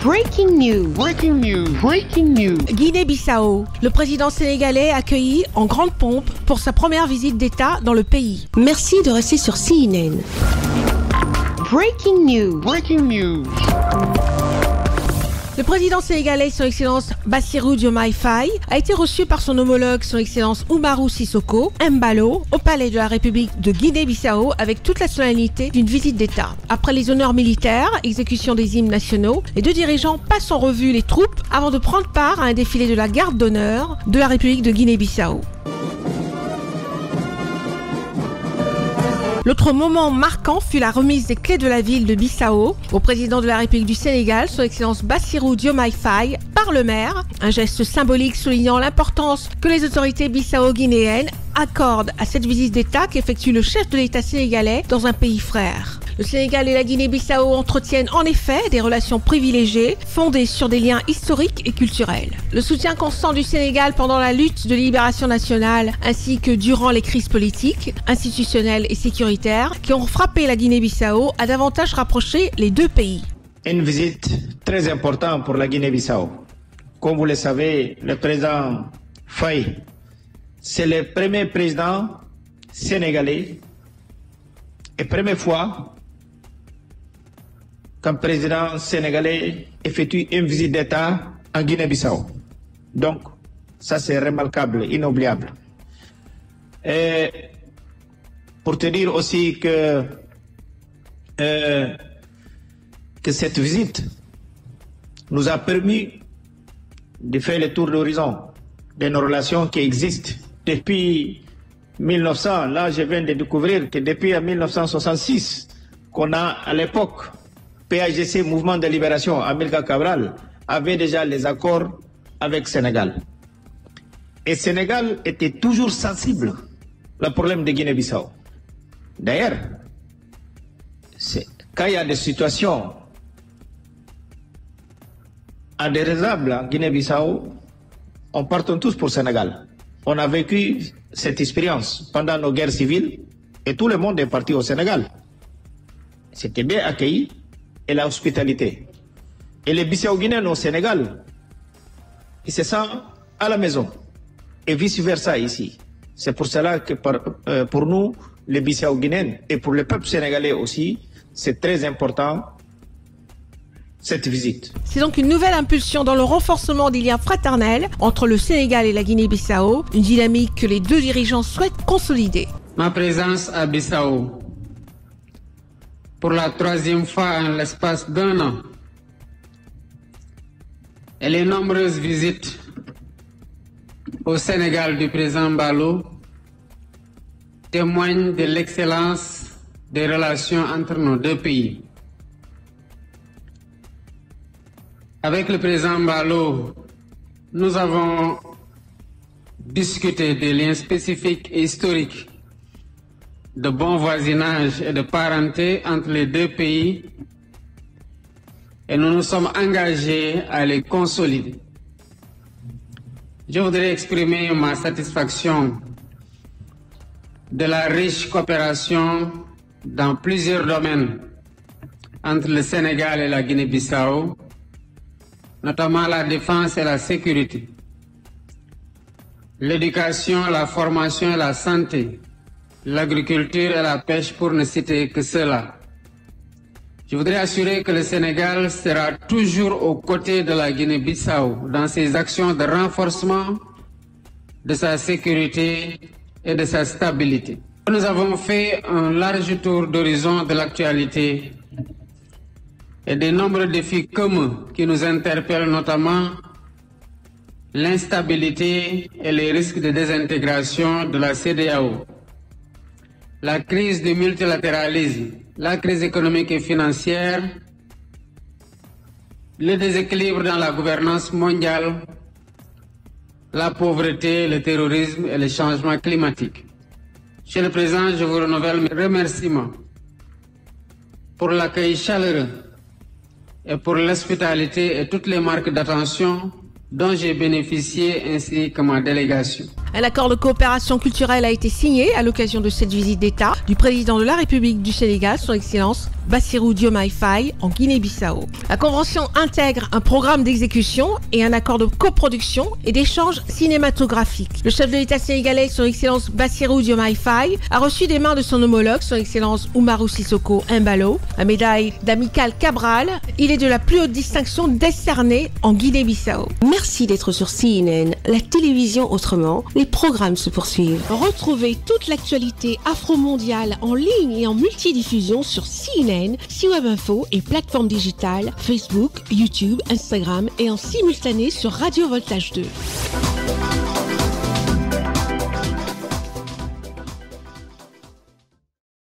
Breaking news. Breaking news. Breaking news. Guinée-Bissau. Le président sénégalais accueilli en grande pompe pour sa première visite d'État dans le pays. Merci de rester sur CNN. Breaking news. Breaking news. Le président sénégalais, son Excellence Bassirou Diomaye Faye, a été reçu par son homologue, son Excellence Oumarou Sissoko Embalo, au palais de la République de Guinée-Bissau avec toute la solennité d'une visite d'État. Après les honneurs militaires, exécution des hymnes nationaux, les deux dirigeants passent en revue les troupes avant de prendre part à un défilé de la garde d'honneur de la République de Guinée-Bissau. L'autre moment marquant fut la remise des clés de la ville de Bissau au président de la République du Sénégal, son Excellence Bassirou Diomaye Faye, par le maire, un geste symbolique soulignant l'importance que les autorités bissau-guinéennes accordent à cette visite d'État qu'effectue le chef de l'État sénégalais dans un pays frère. Le Sénégal et la Guinée-Bissau entretiennent en effet des relations privilégiées fondées sur des liens historiques et culturels. Le soutien constant du Sénégal pendant la lutte de libération nationale ainsi que durant les crises politiques, institutionnelles et sécuritaires qui ont frappé la Guinée-Bissau a davantage rapproché les deux pays. Une visite très importante pour la Guinée-Bissau. Comme vous le savez, le président Faye, c'est le premier président sénégalais et première fois qu'un président sénégalais effectue une visite d'État en Guinée-Bissau. Donc, ça c'est remarquable, inoubliable. Et pour te dire aussi que cette visite nous a permis de faire le tour d'horizon de nos relations qui existent depuis 1900. Là, je viens de découvrir que depuis 1966, qu'on a à l'époque, PAGC, Mouvement de Libération, Amilcar Cabral, avait déjà les accords avec Sénégal. Et Sénégal était toujours sensible au problème de Guinée-Bissau. D'ailleurs, quand il y a des situations indésirables en Guinée-Bissau, on part tous pour Sénégal. On a vécu cette expérience pendant nos guerres civiles et tout le monde est parti au Sénégal. C'était bien accueilli et la hospitalité. Et les Bissau-Guinéens au Sénégal, ils se sentent à la maison et vice-versa ici. C'est pour cela que pour nous, les Bissau-Guinéens et pour le peuple sénégalais aussi, c'est très important cette visite. C'est donc une nouvelle impulsion dans le renforcement des liens fraternels entre le Sénégal et la Guinée-Bissau, une dynamique que les deux dirigeants souhaitent consolider. Ma présence à Bissau, pour la troisième fois en l'espace d'un an, et les nombreuses visites au Sénégal du président Embalo témoignent de l'excellence des relations entre nos deux pays. Avec le président Embalo, nous avons discuté des liens spécifiques et historiques de bon voisinage et de parenté entre les deux pays et nous nous sommes engagés à les consolider. Je voudrais exprimer ma satisfaction de la riche coopération dans plusieurs domaines entre le Sénégal et la Guinée-Bissau, notamment la défense et la sécurité, l'éducation, la formation et la santé, l'agriculture et la pêche pour ne citer que cela. Je voudrais assurer que le Sénégal sera toujours aux côtés de la Guinée-Bissau dans ses actions de renforcement de sa sécurité et de sa stabilité. Nous avons fait un large tour d'horizon de l'actualité et des nombreux défis communs qui nous interpellent, notamment l'instabilité et les risques de désintégration de la CEDEAO, la crise du multilatéralisme, la crise économique et financière, le déséquilibre dans la gouvernance mondiale, la pauvreté, le terrorisme et le changement climatique. Monsieur le Président, je vous renouvelle mes remerciements pour l'accueil chaleureux et pour l'hospitalité et toutes les marques d'attention dont j'ai bénéficié ainsi que ma délégation. Un accord de coopération culturelle a été signé à l'occasion de cette visite d'État du président de la République du Sénégal, son Excellence Bassirou Diomaye Faye, en Guinée-Bissau. La convention intègre un programme d'exécution et un accord de coproduction et d'échange cinématographique. Le chef de l'État sénégalais, son Excellence Bassirou Diomaye Faye, a reçu des mains de son homologue, son Excellence Umaru Sissoko Embalo, la médaille d'Amical Cabral. Il est de la plus haute distinction décernée en Guinée-Bissau. Merci d'être sur CNN, la télévision autrement. Les programmes se poursuivent. Retrouvez toute l'actualité afro-mondiale en ligne et en multidiffusion sur CNN, C-Web Info et plateformes digitales, Facebook, YouTube, Instagram et en simultané sur Radio Voltage 2.